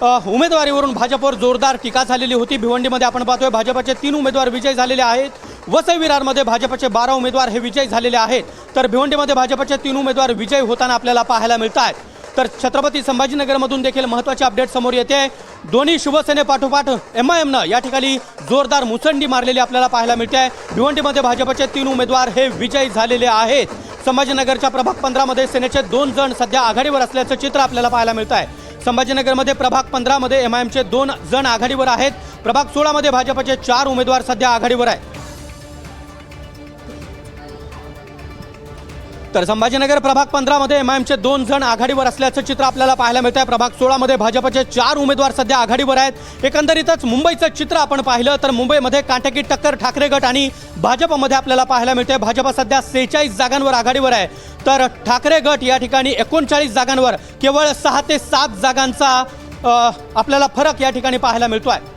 उमेदवारीवरून भाजपवर जोरदार टीका झालेली होती। भिवंडीमध्ये आपण पाहतोय भाजपचे 3 उमेदवार विजयी झालेले आहेत। वसई विरारमध्ये भाजपचे 12 उमेदवार हे विजयी झालेले आहेत। तर भिवंडीमध्ये भाजपचे 3 उमेदवार विजयी होताना आपल्याला पाहायला मिळत आहेत। तर छत्रपती संभाजीनगरमधून देखील महत्त्वाची अपडेट समोर येते। दोन्ही शिवसेनेपाठोपाठ MIMनं या ठिकाणी जोरदार मुसंडी मारलेली आपल्याला पाहायला मिळते आहे। भिवंडीमध्ये भाजपचे 3 उमेदवार हे विजयी झालेले आहेत। संभाजीनगरच्या प्रभाग 15 मध्ये सेनेचे 2 जण सध्या आघाडीवर असल्याचं चित्र आपल्याला पाहायला मिळत आहे। संभाजीनगरमध्ये प्रभाग 15 मध्ये MIMचे 2 जण आघाडीवर आहेत। प्रभाग 16 मध्ये भाजपचे 4 उमेदवार सध्या आघाडीवर आहेत। तर संभाजीनगर प्रभाग 15 मध्ये MIMचे 2 जण आघाडीवर असल्याचं चित्र आपल्याला पाहायला मिळत आहे। प्रभाग 16 मध्ये भाजपचे 4 उमेदवार सध्या आघाडीवर आहेत। एकंदरीतच मुंबईचं चित्र आपण पाहिलं तर मुंबईमध्ये कांटेकी टक्कर ठाकरे गट आणि भाजपमध्ये आपल्याला पाहायला मिळते। भाजप सध्या 46 जागांवर आघाडीवर आहे, तर ठाकरे गट या ठिकाणी 39 जागांवर केवळ 6 ते 7 जागांचा आपल्याला फरक या ठिकाणी पाहायला मिळतो आहे।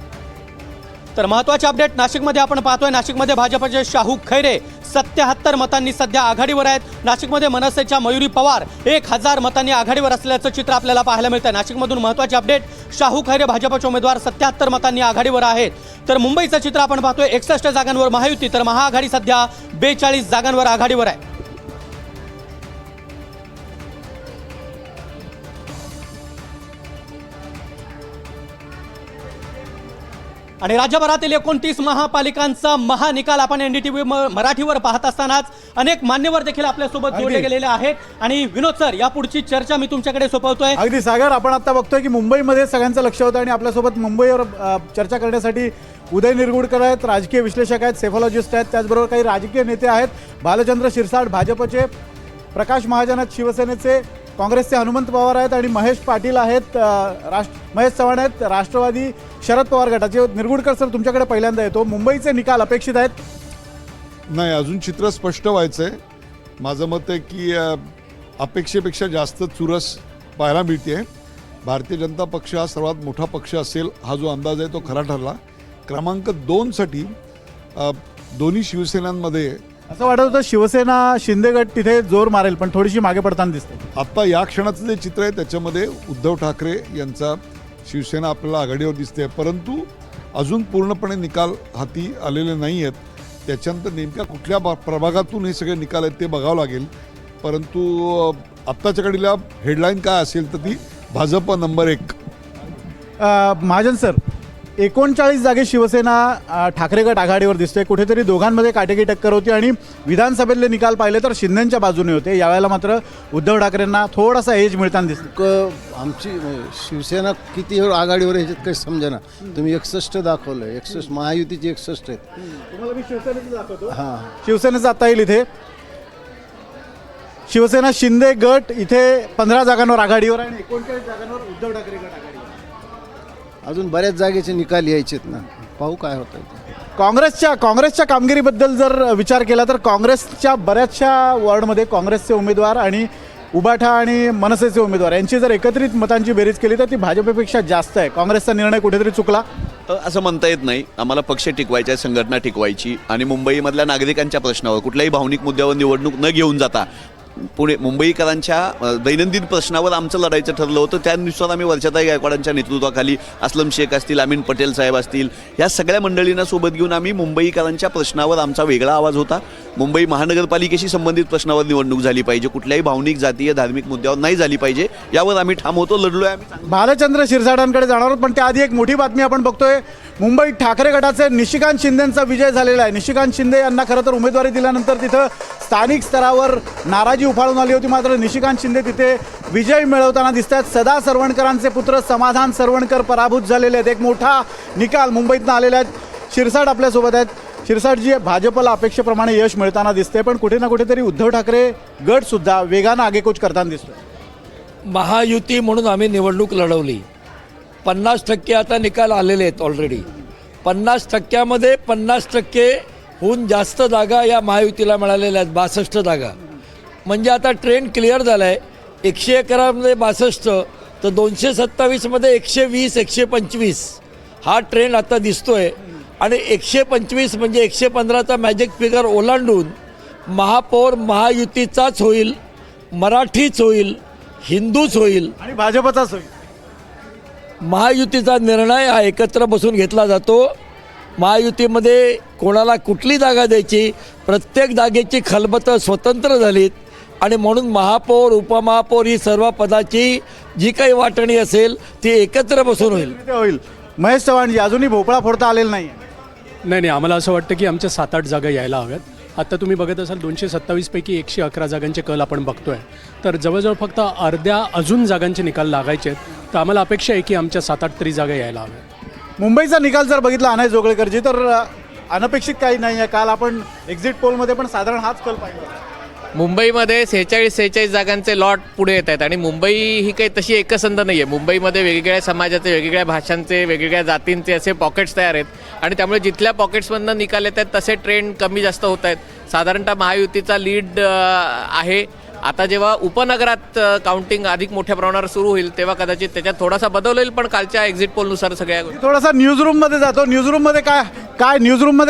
तर महत्त्वाचे अपडेट नाशिकमध्ये आपण पाहतोय। नाशिकमध्ये भाजपचे शाहू खैरे 77 मतांनी सध्या आघाडीवर आहेत। नाशिकमध्ये मनसेच्या मयुरी पवार 1000 मतांनी आघाडीवर असल्याचं चित्र आपल्याला पाहायला मिळतं। नाशिकमधून महत्त्वाचे अपडेट, शाहू खैरे भाजपचे उमेदवार 77 मतांनी आघाडीवर आहेत। तर मुंबईचं चित्र आपण पाहतोय 61 जागांवर महायुती, तर महाआघाडी सध्या 42 जागांवर आघाडीवर आहे। आणि राज्यभरातील 29 महापालिकांचा महानिकाल आपण NDTV मराठीवर पाहत असतानाच अनेक मान्यवर देखील आपल्यासोबत जोडले गेलेले आहेत। आणि विनोद सर, या पुढची चर्चा मी तुमच्याकडे सोपवतोय। अगदी सागर, आपण आता बघतोय की मुंबईमध्ये सगळ्यांचं लक्ष होतं आणि आपल्यासोबत मुंबईवर चर्चा करण्यासाठी उदय निरगुडकर आहेत, राजकीय विश्लेषक आहेत, सेफॉलॉजिस्ट आहेत, त्याचबरोबर काही राजकीय नेते आहेत। भालचंद्र शिरसाट भाजपचे, प्रकाश महाजन आहेत शिवसेनेचे, काँग्रेसचे हनुमंत पवार आहेत आणि महेश पाटील आहेत, महेश चव्हाण आहेत राष्ट्रवादी शरद पवार गटाचे। निरगुडकर सर, तुमच्याकडे पहिल्यांदा येतो। मुंबईचे निकाल अपेक्षित आहेत? नाही, अजून चित्र स्पष्ट व्हायचं आहे। माझं मत आहे की अपेक्षेपेक्षा जास्त चुरस पाहायला मिळते आहे। भारतीय जनता पक्ष हा सर्वात मोठा पक्ष असेल हा जो अंदाज आहे तो खरा ठरला। क्रमांक 2 साठी दोन्ही शिवसेनांमध्ये असं वाटत होतं शिवसेना शिंदे गट तिथे जोर मारेल, पण थोडीशी मागे पडताना दिसते। आत्ता या क्षणाचं जे चित्र आहे त्याच्यामध्ये उद्धव ठाकरे यांचा शिवसेना आपल्याला आघाडीवर दिसते, परंतु अजून पूर्णपणे निकाल हाती आलेले नाही आहेत। त्याच्यानंतर नेमक्या कुठल्या प्रभागातून हे सगळे निकाल आहेत ते बघावं लागेल। परंतु आत्ताच्या घडीला हेडलाईन काय असेल तर ती भाजप नंबर 1। महाजन सर, 39 जागे शिवसेना ठाकरे गट आघाडीवर दिसतोय। कुठेतरी दोघांमध्ये काटेकी टक्कर होती आणि विधानसभेतले निकाल पाहिले तर शिंदेच्या बाजूने होते। यावेळेला मात्र उद्धव ठाकरेंना थोडासा एज मिळताना दिसतो। आमची शिवसेना किती आघाडीवर ह्याच्यात काही समजेना। तुम्ही 61 दाखवलं, 61 महायुतीची 61 आहेत। तुम्हाला मी शिवसेनेचं दाखवतो। हां, शिवसेनेचं आता येईल इथे। शिवसेना शिंदे गट इथे 15 जागांवर आघाडीवर आणि 39 जागांवर उद्धव ठाकरे गट आघाडीवर। अजून बऱ्याच जागेचे निकाल यायचेत ना, पाहू काय होतं। काँग्रेसच्या कामगिरीबद्दल जर विचार केला तर काँग्रेसच्या बऱ्याचशा वॉर्डमध्ये काँग्रेसचे उमेदवार आणि उबाठा आणि मनसेचे उमेदवार यांची जर एकत्रित मतांची बेरीज केली तर ती भाजपपेक्षा जास्त आहे। काँग्रेसचा निर्णय कुठेतरी चुकला असं म्हणता येत नाही। आम्हाला पक्ष टिकवायचा आहे, संघटना टिकवायची आणि मुंबईमधल्या नागरिकांच्या प्रश्नावर कुठल्याही भावनिक मुद्द्यावर निवडणूक न घेऊन जाता मुंबईकरांच्या दैनंदिन प्रश्नावर आमचं लढायचं ठरलं होतं। त्यानुसार आम्ही वर्षाताई गायकवाडांच्या नेतृत्वाखाली असलम शेख असतील, अमीन पटेल साहेब असतील, ह्या सगळ्या मंडळींना सोबत घेऊन आम्ही मुंबईकरांच्या प्रश्नावर आमचा वेगळा आवाज होता। मुंबई महानगरपालिकेशी संबंधित प्रश्नावर निवडणूक झाली पाहिजे, कुठल्याही भावनिक जातीय धार्मिक मुद्द्यावर नाही झाली पाहिजे, यावर आम्ही ठाम होतो, लढलोय आम्ही। भालचंद्र शिरसाटांकडे जाणार आहोत, पण त्याआधी एक मोठी बातमी आपण बघतोय। मुंबईत ठाकरे गटाचे निशिकांत शिंदेंचा विजय झालेला आहे। निशिकांत शिंदे यांना खरं तर उमेदवारी दिल्यानंतर तिथं स्थानिक स्तरावर नाराजी उफाळून आली होती, मात्र निशिकांत शिंदे तिथे विजय मिळवताना दिसत आहेत। सदा सरवणकरांचे पुत्र समाधान सरवणकर पराभूत झालेले आहेत। एक मोठा निकाल मुंबईतनं आलेला आहे। शिरसाट आपल्यासोबत आहेत। शिरसाटजी, भाजपला अपेक्षेप्रमाणे यश मिळताना दिसते, पण कुठे ना कुठेतरी उद्धव ठाकरे गट सुद्धा वेगानं आगेकूच करताना दिसतोय। महायुती म्हणून आम्ही निवडणूक लढवली। 50% आता निकाल आलेले आहेत ऑलरेडी। 50%मध्ये 50%हून जास्त जागा या महायुतीला मिळालेल्या आहेत, 62 जागा। म्हणजे आता ट्रेंड क्लिअर झाला आहे। 111मध्ये 62 तर 227मध्ये 120 125 हा ट्रेंड आता दिसतोय। आणि 125 म्हणजे 115चा मॅजिक फिगर ओलांडून महापौर महायुतीचाच होईल, मराठीच होईल, हिंदूच होईल आणि भाजपचाच होईल। महायुतीचा निर्णय हा एकत्र बसून घेतला जातो. महायुतीमध्ये कोणाला कुठली जागा द्यायची, प्रत्येक जागेची खलबतं स्वतंत्र झालीत आणि म्हणून महापौर उपमहापौर ही सर्व पदाची जी काही वाटणी असेल ती एकत्र बसून होईल. ते होईल. महेश चव्हाणजी, अजूनही भोपळा फोडता आलेला नाही. नाही, आम्हाला असं वाटतं की आमच्या 7-8 जागा यायला हव्यात. आता तुम्ही बघत असाल 227 पैकी 111 जागांचे कल आपण बघतोय, तर जवळजवळ फक्त अर्ध्या अजून जागांचे निकाल लागायचे आहेत. तर आम्हाला अपेक्षा आहे की आमच्या 7-8 तरी जागा यायला हव्यात. मुंबईचा निकाल जर बघितला अनाय जोगळेकरजी, तर अनपेक्षित काही नाही आहे. काल आपण एक्झिट पोलमध्ये पण साधारण हाच कल पाहिला. मुंबईमध्ये 46 जागांचे लॉट पुढे येत आहेत आणि मुंबई ही काही तशी एकसंध नाही आहे. मुंबईमध्ये वेगवेगळ्या समाजाचे, वेगवेगळ्या भाषांचे, वेगवेगळ्या जातींचे असे पॉकेट्स तयार आहेत आणि त्यामुळे जिथल्या पॉकेट्समधनं निकाल येत आहेत तसे ट्रेंड कमी जास्त होत आहेत. साधारणतः महायुतीचा लीड आहे. आता जेव्हा उपनगरात काउंटिंग अधिक मोठ्या प्रमाणावर सुरू होईल तेव्हा कदाचित त्याच्यात थोडासा बदल होईल, पण कालच्या एक्झिट पोलनुसार सगळ्या थोडासा न्यूजरूममध्ये जातो. न्यूजरूममध्ये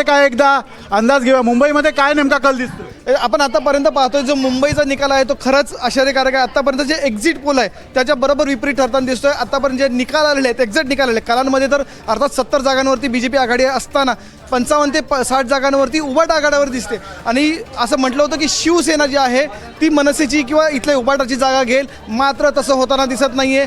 काय एकदा अंदाज घेऊया. मुंबईमध्ये काय नेमका कल दिसतो? आपण आतापर्यंत पाहतोय जो मुंबईचा निकाल आहे तो खरंच आश्चर्यकारक आहे. आतापर्यंत जे एक्झिट पोल आहे त्याच्या बरोबर विपरीत ठरताना दिसतोय. आतापर्यंत जे निकाल आलेले आहेत, एक्झॅक्ट निकाल आले कालांमध्ये, तर अर्थात 70 जागांवरती BJP आघाडी असताना 55 ते 60 जागांवरती उभाट आघाड्यावर दिसते. आणि असं म्हटलं होतं की शिवसेना जी आहे ती मनसेची किंवा इथल्या उभाटाची जागा घेईल, मात्र तसं होताना दिसत नाहीये.